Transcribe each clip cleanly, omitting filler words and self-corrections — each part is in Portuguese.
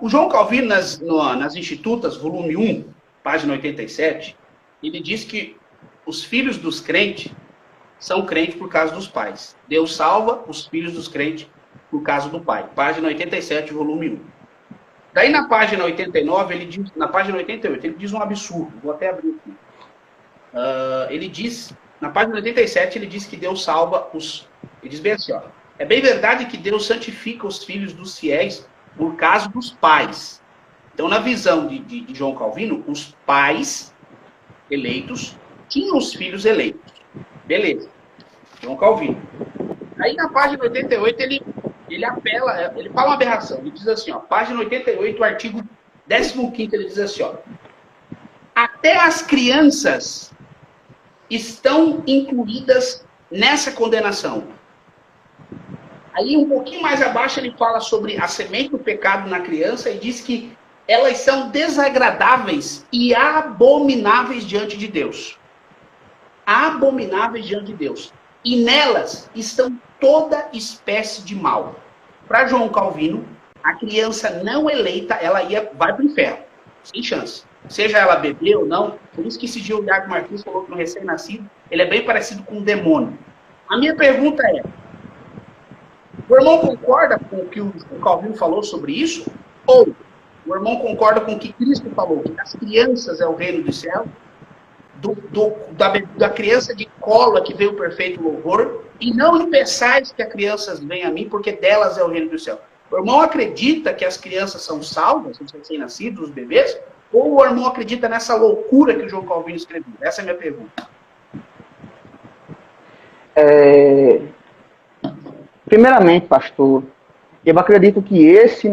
O João Calvino, nas Institutas, volume 1, página 87, ele diz que os filhos dos crentes são crentes por causa dos pais. Deus salva os filhos dos crentes por causa do pai. Página 87, volume 1. Daí na página 89, ele diz, na página 88, ele diz um absurdo. Vou até abrir aqui. Ele diz, na página 87, ele diz que Deus salva os... Ele diz bem assim, ó. É bem verdade que Deus santifica os filhos dos fiéis por causa dos pais. Então, na visão de João Calvino, os pais eleitos tinham os filhos eleitos. Beleza. João Calvino. Aí na página 88, ele apela, ele fala uma aberração. Ele diz assim, ó, página 88, artigo 15º, ele diz assim, ó. Até as crianças estão incluídas nessa condenação. Aí, um pouquinho mais abaixo, ele fala sobre a semente do pecado na criança e diz que elas são desagradáveis e abomináveis diante de Deus. Abomináveis diante de Deus. E nelas estão toda espécie de mal. Para João Calvino, a criança não eleita, ela vai para o inferno. Sem chance. Seja ela bebê ou não. Por isso que esse dia o Iago Martins falou que no recém-nascido, ele é bem parecido com um demônio. A minha pergunta é, o irmão concorda com o que o Calvino falou sobre isso? Ou o irmão concorda com o que Cristo falou, que as crianças é o reino do céu, da criança de colo que veio o perfeito louvor, e não impeçais que as crianças venham a mim, porque delas é o reino do céu. O irmão acredita que as crianças são salvas, os recém-nascidos, os bebês, ou o irmão acredita nessa loucura que o João Calvino escreveu? Essa é a minha pergunta. Primeiramente, pastor, eu acredito que essa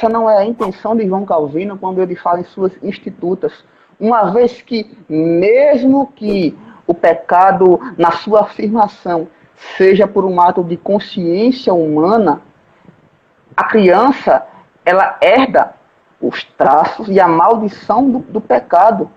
não é a intenção de João Calvino quando ele fala em suas institutas. Uma vez que, mesmo que o pecado, na sua afirmação, seja por um ato de consciência humana, a criança, ela herda os traços e a maldição do pecado.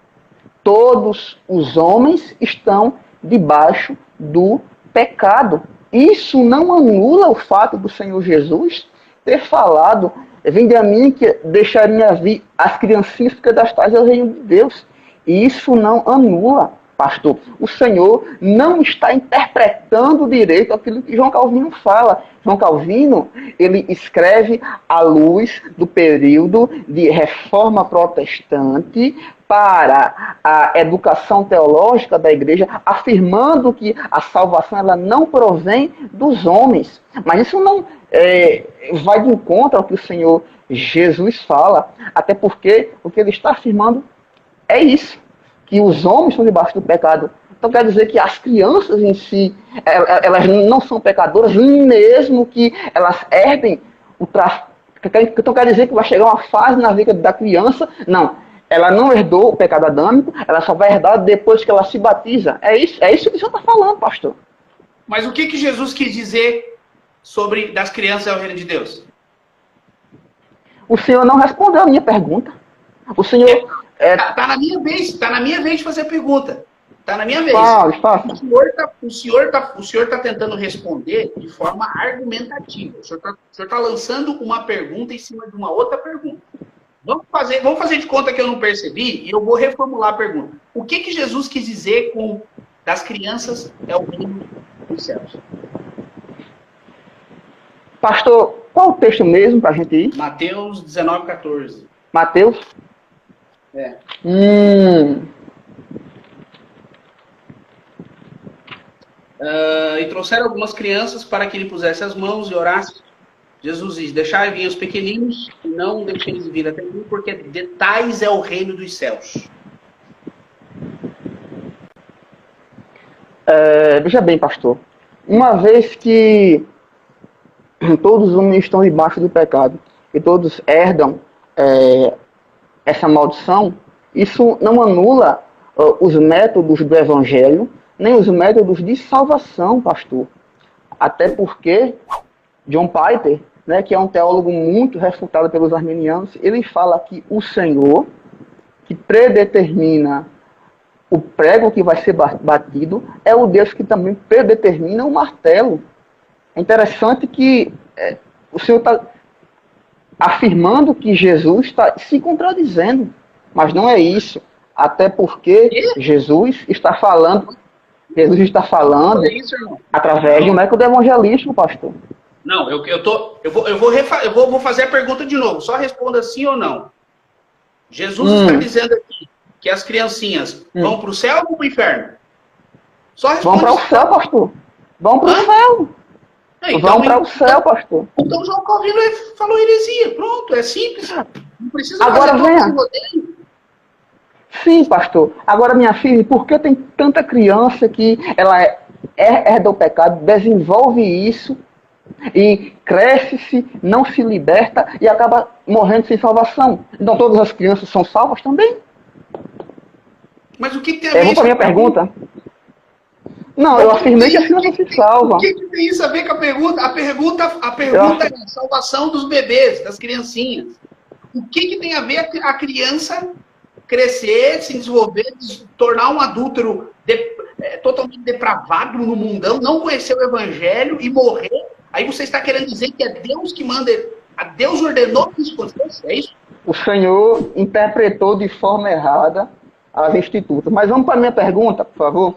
Todos os homens estão debaixo do pecado. Isso não anula o fato do Senhor Jesus ter falado: vinde a mim que deixaria vir as criancinhas, porque das tais é o reino de Deus. E isso não anula, pastor. O Senhor não está interpretando direito aquilo que João Calvino fala. João Calvino, ele escreve à luz do período de reforma protestante para a educação teológica da igreja, afirmando que a salvação ela não provém dos homens. Mas isso não vai de encontro ao que o Senhor Jesus fala, até porque o que ele está afirmando é isso, que os homens estão debaixo do pecado. Então quer dizer que as crianças em si, elas não são pecadoras, mesmo que elas herdem o tráfico. Então quer dizer que vai chegar uma fase na vida da criança, não. Ela não herdou o pecado adâmico, ela só vai herdar depois que ela se batiza. É isso que o senhor está falando, pastor. Mas o que Jesus quis dizer sobre das crianças ao reino de Deus? O senhor não respondeu a minha pergunta. O senhor... Tá na minha vez de fazer a pergunta. Tá na minha vez. Fala. O senhor tá tentando responder de forma argumentativa. O senhor tá lançando uma pergunta em cima de uma outra pergunta. Vamos fazer de conta que eu não percebi e eu vou reformular a pergunta. O que Jesus quis dizer com das crianças é o reino dos céus? Pastor, qual o texto mesmo para a gente ir? Mateus 19:14. Mateus? É. E trouxeram algumas crianças para que ele pusesse as mãos e orasse. Jesus diz: deixai vir os pequeninos e não deixeis vir até mim, porque de tais é o reino dos céus. Veja bem, pastor. Uma vez que todos os homens estão debaixo do pecado e todos herdam essa maldição, isso não anula os métodos do evangelho, nem os métodos de salvação, pastor. Até porque John Piper, né, que é um teólogo muito refutado pelos arminianos, ele fala que o Senhor, que predetermina o prego que vai ser batido, é o Deus que também predetermina o martelo. É interessante que o Senhor está afirmando que Jesus está se contradizendo. Mas não é isso. Até porque Jesus está falando É isso, irmão. através de um método evangelístico, pastor. Não, eu vou fazer a pergunta de novo. Só responda sim ou não. Jesus está dizendo aqui que as criancinhas vão para o céu ou para o inferno? Só Vão responde. para o céu, pastor. Vão para o céu. Vão para o céu, pastor. Então João Calvino falou heresia. Pronto, é simples. Não precisa Agora fazer todo venha. esse rodeio. Sim, pastor. Agora, minha filha, por que tem tanta criança que ela herda o pecado, desenvolve isso e cresce-se, não se liberta e acaba morrendo sem salvação? Então todas as crianças são salvas também? Mas o que tem a ver Eu vou para a minha pergunta. Não, eu afirmei que as crianças se salvam. O que tem isso a ver com a pergunta? A pergunta é a salvação dos bebês, das criancinhas. O que tem a ver a criança crescer, se desenvolver, se tornar um adúltero totalmente depravado no mundão, não conhecer o evangelho e morrer? Aí você está querendo dizer que é Deus que manda, a Deus ordenou que isso acontecesse? É isso? O Senhor interpretou de forma errada as institutas. Mas vamos para a minha pergunta, por favor.